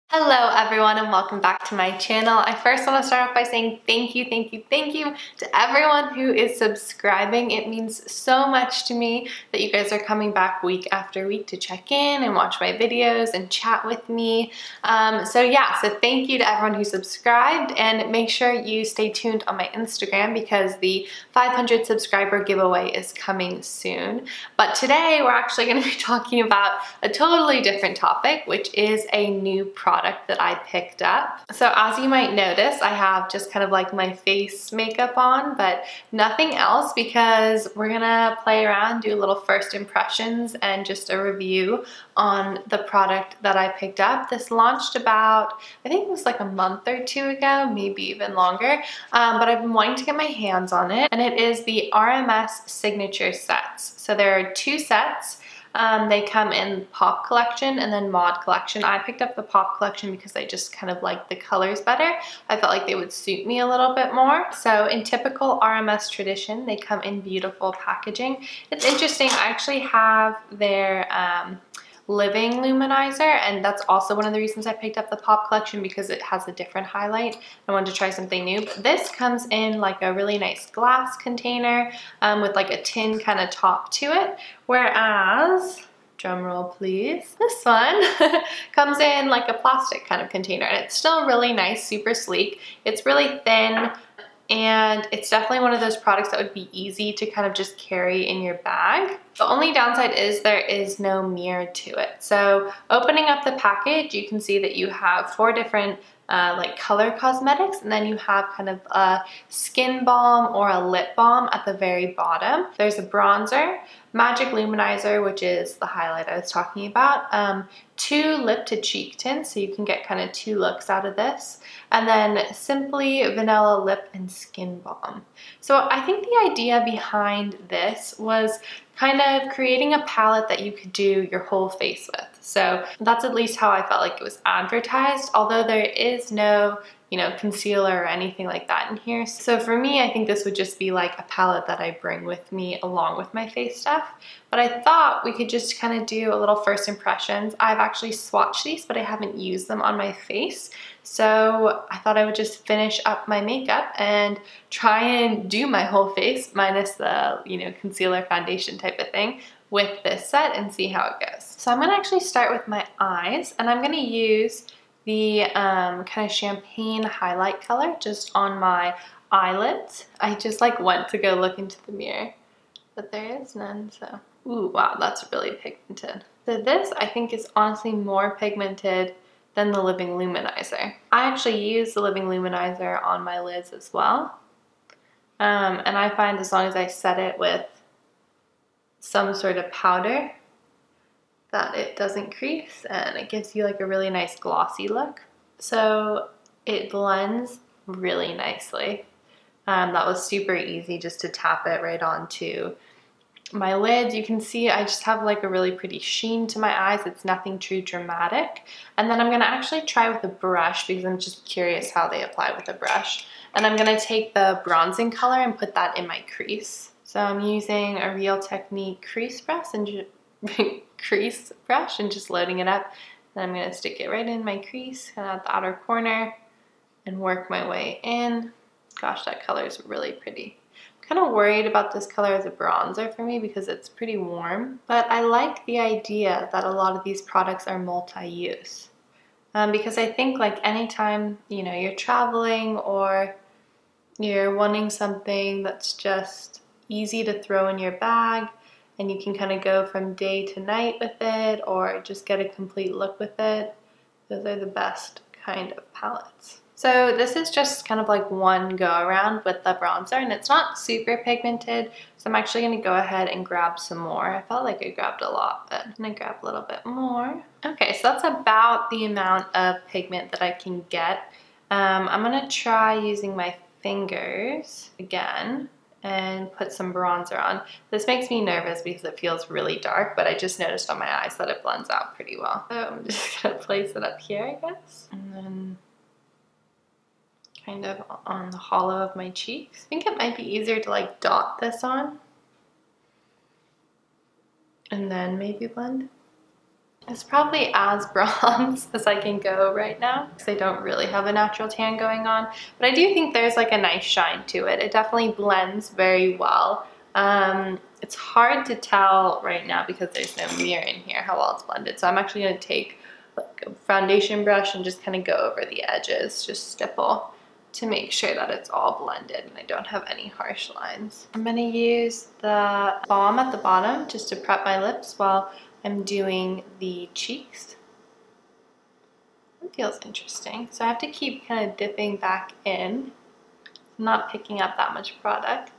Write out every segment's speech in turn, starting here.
Hello everyone and welcome back to my channel. I first want to start off by saying thank you to everyone who is subscribing. It means so much to me that you guys are coming back week after week to check in and watch my videos and chat with me. So thank you to everyone who subscribed, and make sure you stay tuned on my Instagram because the 500 subscriber giveaway is coming soon. But today we're actually going to be talking about a totally different topic, which is a new product that I picked up. So as you might notice, I have just kind of like my face makeup on, but nothing else, because we're gonna play around, do a little first impressions and just a review on the product that I picked up. This launched about, I think it was like a month or two ago, maybe even longer, but I've been wanting to get my hands on it, and it is the RMS Signature Sets. So there are two sets. They come in Pop Collection and then Mod Collection. I picked up the Pop Collection because I just kind of like the colors better. I felt like they would suit me a little bit more. So in typical RMS tradition, they come in beautiful packaging. It's interesting, I actually have their Living Luminizer, and that's also one of the reasons I picked up the Pop Collection, because it has a different highlight. I wanted to try something new. But this comes in like a really nice glass container with like a tin kind of top to it, whereas, drum roll please, this one comes in like a plastic kind of container, and it's still really nice, super sleek. It's really thin, and it's definitely one of those products that would be easy to kind of just carry in your bag. The only downside is there is no mirror to it. So opening up the package, you can see that you have 4 different like color cosmetics, and then you have kind of a skin balm or a lip balm at the very bottom. There's a bronzer, magic luminizer, which is the highlight I was talking about, 2 lip to cheek tints, so you can get kind of 2 looks out of this, and then simply vanilla lip and skin balm. So I think the idea behind this was kind of creating a palette that you could do your whole face with. So that's at least how I felt like it was advertised, although there is no, concealer or anything like that in here. So for me, I think this would just be like a palette that I bring with me along with my face stuff. But I thought we could just kind of do a little first impressions. I've actually swatched these, but I haven't used them on my face. So I thought I would just finish up my makeup and try and do my whole face minus the, concealer foundation type of thing with this set and see how it goes. So I'm gonna actually start with my eyes, and I'm gonna use the kind of champagne highlight color just on my eyelids. I just like went to go look into the mirror, but there is none, so. Ooh, wow, that's really pigmented. So this, I think, is honestly more pigmented than the Living Luminizer. I actually use the Living Luminizer on my lids as well. And I find as long as I set it with some sort of powder, that it doesn't crease, and it gives you like a really nice glossy look. So it blends really nicely. That was super easy just to tap it right onto my lids. You can see I just have like a really pretty sheen to my eyes. It's nothing too dramatic. And then I'm gonna actually try with a brush because I'm just curious how they apply with a brush. And I'm gonna take the bronzing color and put that in my crease. So I'm using a Real Technique crease brush and just loading it up. Then I'm gonna stick it right in my crease, kind of at the outer corner, and work my way in. Gosh, that color is really pretty. I'm kind of worried about this color as a bronzer for me because it's pretty warm, but I like the idea that a lot of these products are multi-use. Because I think like anytime, you're traveling or you're wanting something that's just easy to throw in your bag, and you can kind of go from day to night with it or just get a complete look with it, those are the best kind of palettes. So this is just kind of like one go around with the bronzer, and it's not super pigmented, so I'm actually going to go ahead and grab some more. I felt like I grabbed a lot, but I'm going to grab a little bit more. Okay, so that's about the amount of pigment that I can get. I'm going to try using my fingers again and put some bronzer on. This makes me nervous because it feels really dark, but I just noticed on my eyes that it blends out pretty well. So I'm just gonna place it up here, I guess, and then kind of on the hollow of my cheeks. I think it might be easier to like dot this on and then maybe blend. It's probably as bronze as I can go right now because I don't really have a natural tan going on. But I do think there's like a nice shine to it. It definitely blends very well. It's hard to tell right now because there's no mirror in here how well it's blended. So I'm actually going to take like a foundation brush and just kind of go over the edges, just stipple to make sure that it's all blended and I don't have any harsh lines. I'm going to use the balm at the bottom just to prep my lips while I'm doing the cheeks. It feels interesting. So I have to keep kind of dipping back in. I'm not picking up that much product.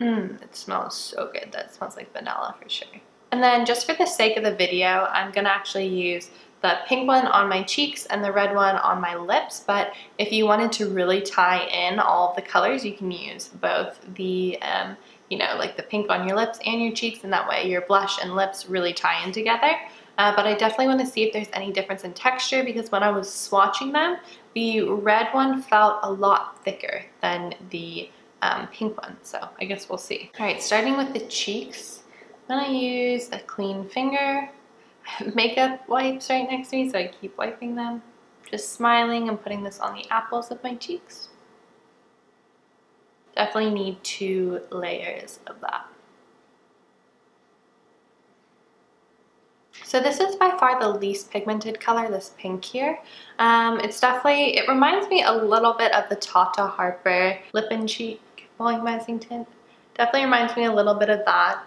It smells so good. That smells like vanilla for sure. And then just for the sake of the video, I'm gonna actually use the pink one on my cheeks and the red one on my lips. But if you wanted to really tie in all of the colors, you can use both the, you know, like the pink on your lips and your cheeks, and that way your blush and lips really tie in together. But I definitely want to see if there's any difference in texture because when I was swatching them, the red one felt a lot thicker than the pink one. So I guess we'll see. All right, starting with the cheeks, I'm gonna use a clean finger. I have makeup wipes right next to me, so I keep wiping them. Just smiling and putting this on the apples of my cheeks. Definitely need 2 layers of that. So this is by far the least pigmented color, this pink here. It reminds me a little bit of the Tata Harper Lip and Cheek Volumizing Tint. Definitely reminds me a little bit of that.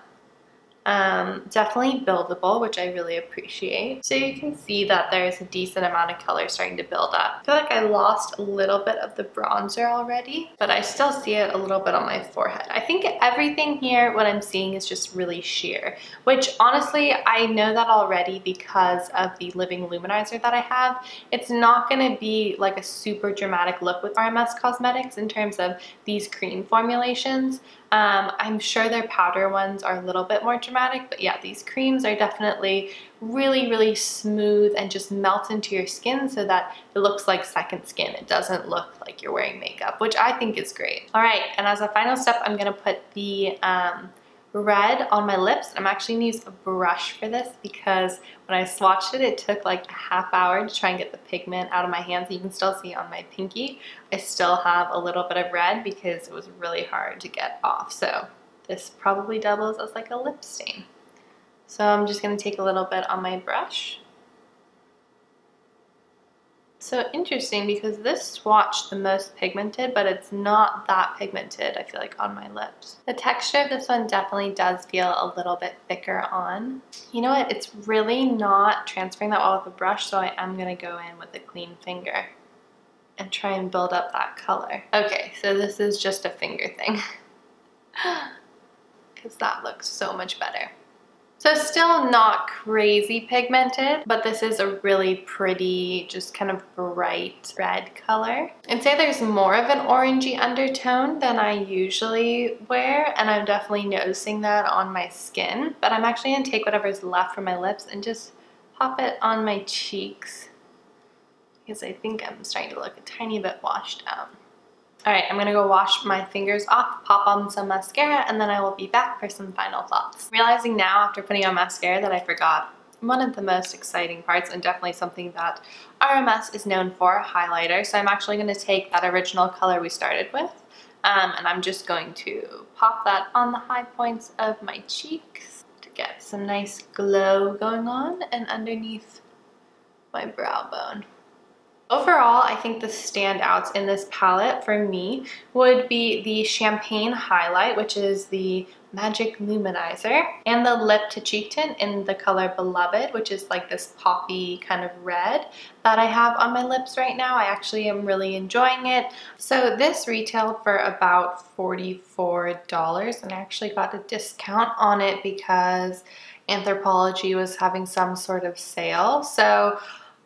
Definitely buildable, which I really appreciate. So you can see that there's a decent amount of color starting to build up. I feel like I lost a little bit of the bronzer already, but I still see it a little bit on my forehead. I think everything here, what I'm seeing is just really sheer, which honestly, I know that already because of the Living Luminizer that I have. It's not gonna be like a super dramatic look with RMS Cosmetics in terms of these cream formulations. I'm sure their powder ones are a little bit more dramatic, but yeah, these creams are definitely really, really smooth and just melt into your skin so that it looks like second skin. It doesn't look like you're wearing makeup, which I think is great. All right, and as a final step, I'm gonna put the red on my lips. I'm actually gonna use a brush for this because when I swatched it, it took like a half hour to try and get the pigment out of my hands. You can still see on my pinky, I still have a little bit of red because it was really hard to get off. So this probably doubles as like a lip stain. So I'm just gonna take a little bit on my brush. So interesting because this swatched the most pigmented, but it's not that pigmented, I feel like, on my lips. The texture of this one definitely does feel a little bit thicker on. You know what? It's really not transferring that well with a brush, so I am gonna go in with a clean finger and try and build up that color. Okay, so this is just a finger thing because that looks so much better. So still not crazy pigmented, but this is a really pretty, just kind of bright red color. I'd say there's more of an orangey undertone than I usually wear, and I'm definitely noticing that on my skin. But I'm actually gonna take whatever's left from my lips and just pop it on my cheeks because I think I'm starting to look a tiny bit washed out. All right, I'm gonna go wash my fingers off, pop on some mascara, and then I will be back for some final thoughts. Realizing now after putting on mascara that I forgot one of the most exciting parts, and definitely something that RMS is known for, highlighter. So I'm actually gonna take that original color we started with, and I'm just going to pop that on the high points of my cheeks to get some nice glow going on and underneath my brow bone. Overall, I think the standouts in this palette for me would be the Champagne Highlight, which is the Magic Luminizer, and the Lip to Cheek Tint in the color Beloved, which is like this poppy kind of red that I have on my lips right now. I actually am really enjoying it. So this retailed for about $44, and I actually got a discount on it because Anthropologie was having some sort of sale. So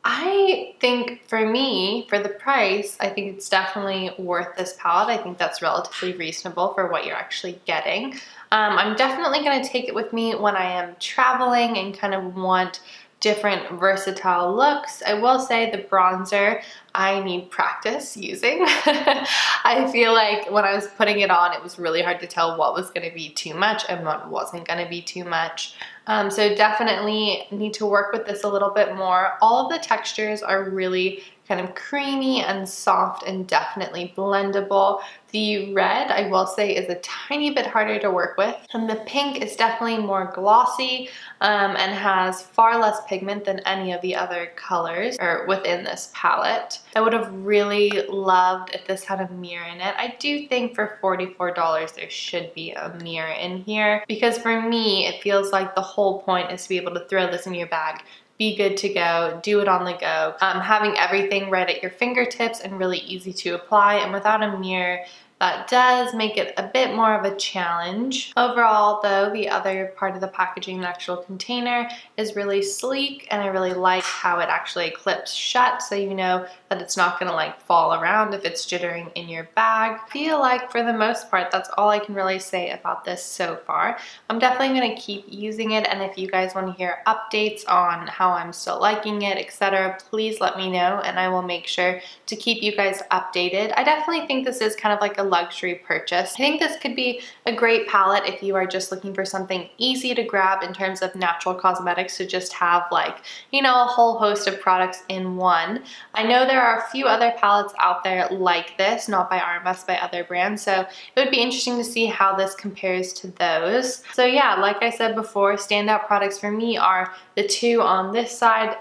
I think for me, for the price, I think it's definitely worth this palette. I think that's relatively reasonable for what you're actually getting. I'm definitely going to take it with me when I am traveling and kind of want different versatile looks. I will say the bronzer I need practice using. I feel like when I was putting it on, it was really hard to tell what was going to be too much and what wasn't going to be too much. So definitely need to work with this a little bit more. All of the textures are really kind of creamy and soft and definitely blendable. The red, I will say, is a tiny bit harder to work with. And the pink is definitely more glossy and has far less pigment than any of the other colors or within this palette. I would have really loved if this had a mirror in it. I do think for $44 there should be a mirror in here, because for me it feels like the whole point is to be able to throw this in your bag, be good to go, do it on the go. Having everything right at your fingertips and really easy to apply, and without a mirror, that does make it a bit more of a challenge. Overall though, the other part of the packaging, the actual container, is really sleek, and I really like how it actually clips shut, so you know that it's not gonna like fall around if it's jittering in your bag. I feel like for the most part, that's all I can really say about this so far. I'm definitely gonna keep using it, and if you guys wanna hear updates on how I'm still liking it, etc., please let me know, and I will make sure to keep you guys updated. I definitely think this is kind of like a luxury purchase. I think this could be a great palette if you are just looking for something easy to grab in terms of natural cosmetics, to just have like, you know, a whole host of products in one. I know there are a few other palettes out there like this, not by RMS, by other brands, so it would be interesting to see how this compares to those. So yeah, like I said before, standout products for me are the two on this side.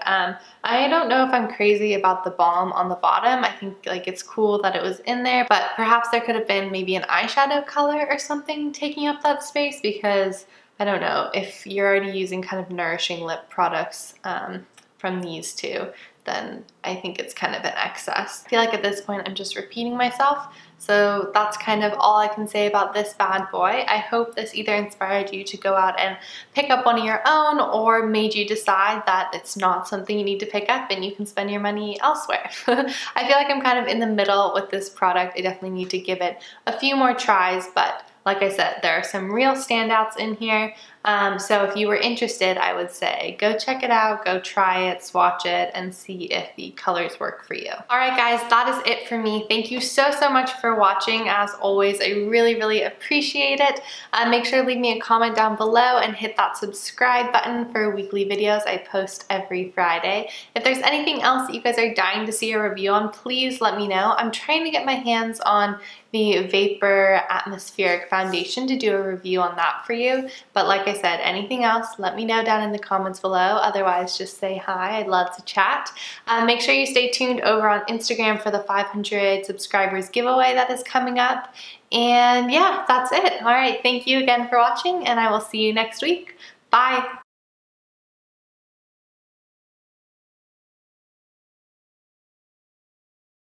I don't know if I'm crazy about the balm on the bottom. I think like it's cool that it was in there, but perhaps there could have been maybe an eyeshadow color or something taking up that space, because I don't know, if you're already using kind of nourishing lip products from these two, then I think it's kind of an excess. I feel like at this point I'm just repeating myself. So that's kind of all I can say about this bad boy. I hope this either inspired you to go out and pick up one of your own, or made you decide that it's not something you need to pick up and you can spend your money elsewhere. I feel like I'm kind of in the middle with this product. I definitely need to give it a few more tries, but like I said, there are some real standouts in here. So if you were interested, I would say go check it out, go try it, swatch it, and see if the colors work for you. All right, guys, that is it for me. Thank you so much for watching. As always, I really appreciate it. Make sure to leave me a comment down below and hit that subscribe button for weekly videos I post every Friday. If there's anything else that you guys are dying to see a review on, please let me know. I'm trying to get my hands on the Vapor Atmospheric Foundation to do a review on that for you. But like I said, anything else, let me know down in the comments below. Otherwise, just say hi. I'd love to chat. Make sure you stay tuned over on Instagram for the 500 subscribers giveaway that is coming up. And yeah, that's it. All right, thank you again for watching, and I will see you next week. Bye.